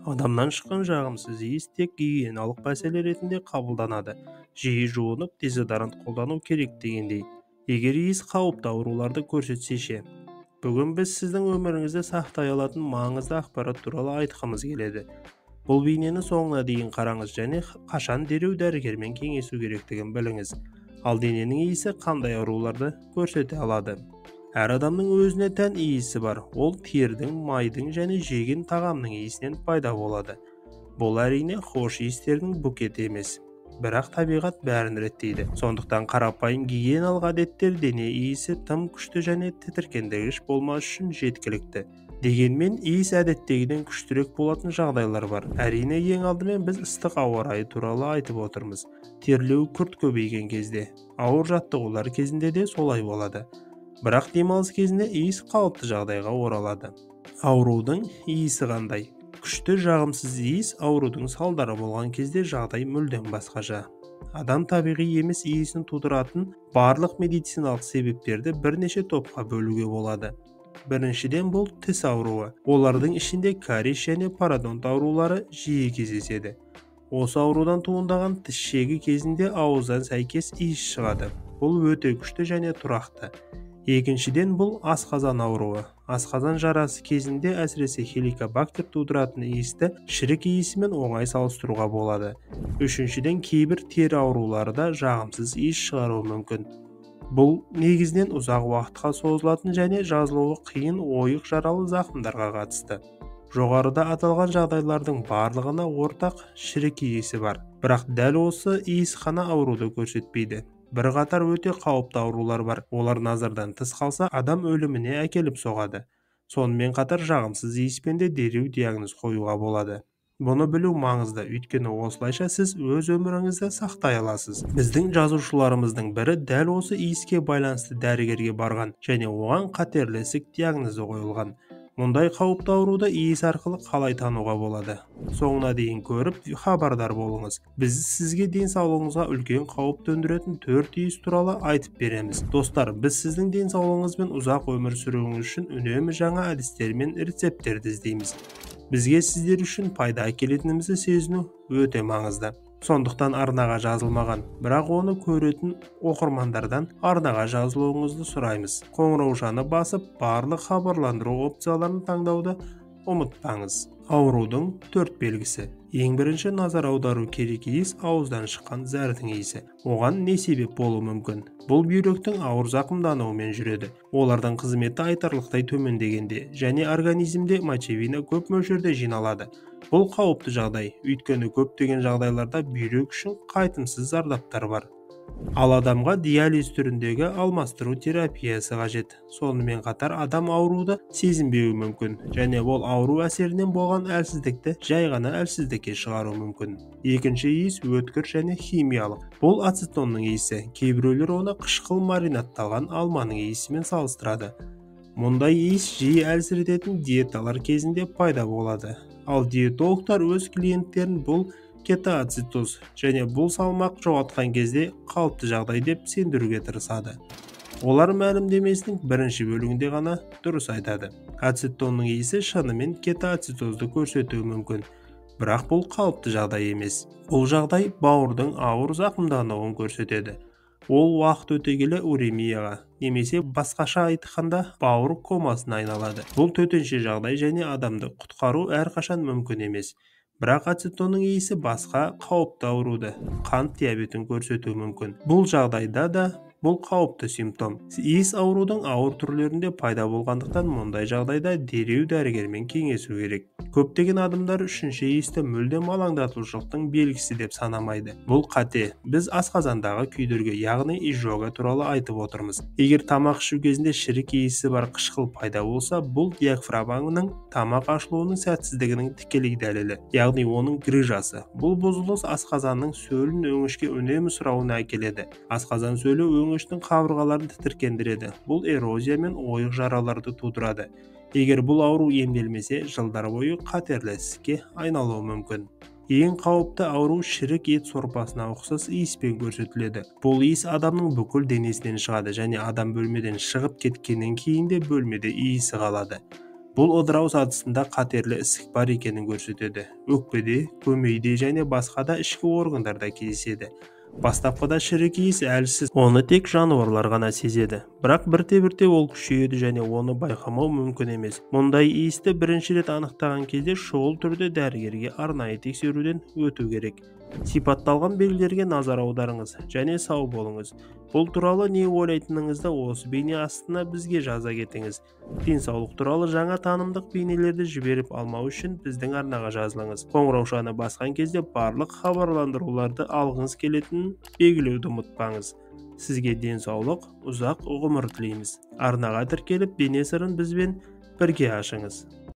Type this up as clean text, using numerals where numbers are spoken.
Адамнан шыққан жағымсыз иіс тек гигиеналық мәселе ретінде қабылданады. Жиі жуынып, дезодорант қолдану керек дегендей. Егер иіс қауіпті ауруларды көрсетсе ше? Бүгін біз сіздің өміріңізді сақтай алатын маңызды ақпарат туралы айтқымыз келеді. Бұл бейнені соңына дейін қараңыз және қашан дереу дәрігермен кеңесу керектігін біліңіз. Ал дененің иісі қандай ауруларды көрсете алады? Әр адамның өзіне тән иісі бар. Ол тердің, майдың және жеген тағамның иісінен пайда болады. Бұл әрине хош иістердің букеті емес. Бірақ табиғат бәрін реттейді. Сондықтан қарапайым гигиеналық әдеттер дене иісі тым күшті және тітіркендіргіш болмас үшін жеткілікті. Дегенмен иіс әдеттегіден күштірек болатын жағдайлар бар. Әрине ең алдымен біз ыстық ауа райы туралы айтып отырмыз. Терлеу күрт көбейген кезде, ауыр жаттығулар кезінде де солай болады. Бірақ демалыс кезінде иіс қалыпты жағдайға оралады. Аурудың иісі қандай? Күшті жағымсыз иіс аурудың салдары болған кезде жағдай мүлдем басқаша. Адам табиғи емес иісін тудыратын барлық медициналық себептерді бірнеше топқа бөлуге болады. Біріншіден бұл тіс ауруы. Олардың ішінде кариес және пародонт аурулары жиі кездеседі. Осы аурудан туындаған тіс шегі кезінде ауыздан сәйкес иіс шығады. Бұл өте күшті және тұрақты. Екіншіден бұл асқазан ауруы. Асқазан жарасы кезінде әсіресе хеликобактер тудыратын иісті шірік иісімен оңай салыстыруға болады. Үшіншіден кейбір тері аурулары да жағымсыз иіс шығаруы мүмкін. Бұл негізінен ұзақ уақытқа созылатын және жазылуы қиын ойық жаралы зақымдарға қатысты. Жоғарыда аталған жағдайлардың барлығына ортақ шірік иісі бар. Бірақ дәл осы иіс қана ауруды көрсетпейді. Бірқатар өте қауіпті аурулар бар. Олар назардан тыс қалса, адам өліміне әкеліп соғады. Сонымен қатар жағымсыз иіспен де дереу диагноз қоюға болады. Бұны білу маңызды, өйткені осылайша сіз өз өміріңізді сақтай аласыз. Біздің жазушыларымыздың бірі дәл осы иіске байланысты дәрігерге барған және оған қатерлі ісік диагнозы қойылған. Мұндай қауіпті ауруды иіс арқылы қалай тануға болады? Соңына дейін көріп, хабардар болыңыз. Біз сізге денсаулығыңызға үлкен қауіп төндіретін 4 иіс туралы айтып береміз. Достар, біз сіздің денсаулығыңызбен ұзақ өмір сүруіңіз үшін үнемі жаңа әдістер мен рецепттерді іздейміз. Бізге сіздер үшін пайда әкелетінімізді сезіну өте маңызды. Сондықтан арнаға жазылмаған, бірақ оны көретін оқырмандардан арнаға жазылуыңызды сұраймыз. Қоңыраушаны басып, барлық хабарландыру опцияларын таңдауды ұмытпаңыз. Аурудың 4 белгісі. Ең бірінші назар аудару керек иіс ауыздан шыққан зәрдің иісі. Оған не себеп болуы мүмкін? Бұл бүйректің ауыр зақымдануымен жүреді. Олардың қызметі айтарлықтай төмендегенде және организмде мочевина көп мөлшерде жиналады. Бұл қауіпті жағдай, өйткені көптеген жағдайларда бүйрек үшін қайтымсыз зардаптар бар. Ал адамға диализ түріндегі алмастыру терапиясы қажет. Сонымен қатар адам ауруды сезінбеуі мүмкін, және ол ауру әсерінен болған әлсіздікті жай ғана әлсіздікке шығару мүмкін. Екінші иіс өткір және химиялық. Бұл ацетонның иісі. Кейбіреулер оны қышқыл маринатталған алманың иісімен салыстырады. Мұндай иіс жиі әлсірететін диеталар кезінде пайда болады. Ал диетологтар өз клиенттерін бұл кетоацидоз және бұл салмақ жоғалтқан кезде қалыпты жағдай деп сендіруге тырысады. Олар мәлімдемесінің бірінші бөлігінде ғана дұрыс айтады. Ацетонның иісі шынымен кетоацидозды көрсетуі мүмкін, бірақ бұл қалыпты жағдай емес. Бұл жағдай бауырдың ауыр зақымдануын көрсетеді. Ол уақыт өте келе уремияға, немесе басқаша айтқанда бауыр комасына айналады. Бұл төтенше жағдай және адамды құтқару әрқашан мүмкін емес. Бірақ ацетонның иісі басқа қауіпті ауруды, қант диабетін көрсетуі мүмкін. Бұл жағдайда да бұл қауіпті симптом. Иіс аурудың ауыр түрлерінде пайда болғандықтан мұндай жағдайда дереу дәрігермен кеңесу керек. Көптеген адамдар үшінші иісті мүлдем алаңдатушылықтың белгісі деп санамайды. Бұл қате. Біз асқазандағы күйдіргі, яғни изжога туралы айтып отырмыз. Егер тамақ ішу кезінде шірік иісі бар қышқыл пайда болса, бұл диафрагманың тамақ ашылуының сәтсіздігінің тікелей дәлелі, яғни оның грыжасы. Бұл бұзылыс асқазанның сөлін өңешке үнемі сұрауына әкеледі. Асқазан сөлі өңештің қабырғаларын тітіркендіреді. Бұл эрозия мен ойық жараларды тудырады. Егер бұл ауру емделмесе, жылдар бойы қатерлі ісікке айналуы мүмкін. Ең қауіпті ауру шірік ет сорпасына ұқсас иіспен көрсетіледі. Бұл иіс адамның бүкіл денесінен шығады және адам бөлмеден шығып кеткеннен кейін де бөлмеде иісі қалады. Бұл ыдырау сатысында қатерлі ісік бар екенін көрсетеді. Өкпеде, көмейде және басқа да ішкі органдарда кездеседі. Бастапқыда шірік иіс әлсіз, оны тек жануарлар ғана сезеді. Бірақ бірте-бірте ол күшейеді және оны байқамау мүмкін емес. Мұндай иісті бірінші рет анықтаған кезде шұғыл түрде дәрігерге арнайы тексеруден өту керек. Сипатталған белгілерге назар аударыңыз және сау болыңыз. Бұл туралы не ойлайтыныңызды осы бейне астына бізге жаза кетіңіз. Денсаулық туралы жаңа танымдық бейнелерді жіберіп алмау үшін біздің арнаға жазылыңыз. Қоңыраушаны басқан кезде барлық хабарландыруларды алғыңыз келетінін белгілеуді ұмытпаңыз. Сізге денсаулық, ұзақ ғұмыр тілейміз. Арнаға тіркеліп, бейне сырын бізбен бірге ашыңыз.